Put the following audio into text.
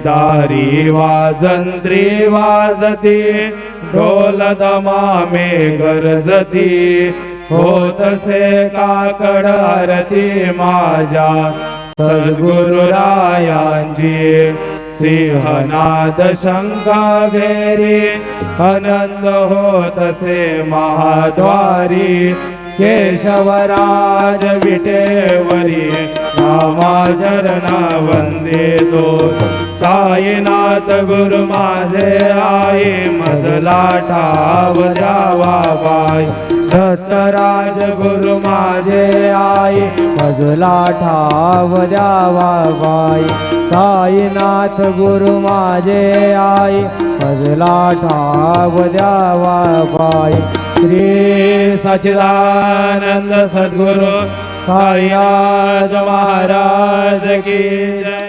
दारी वाजंत्री वाजती ढोल दमामे गरजती होतसे काकड आरती माझ्या सद्गुरुरायांची सिंहनाद शंका घेरी आनंद होतसे महाद्वारी केशवराज विटेवरी नामाचरणा वंदे तो साईनाथ गुरु माझे आई मजला ठाव द्यावा बाई दत्तराज गुरु माझे आई मजला ठाव द्यावा बाई साईनाथ गुरु माझे आई मजला ठाव द्यावा बाई श्री सच्चिदानंद सद्गुरु साईनाथ महाराज की जय।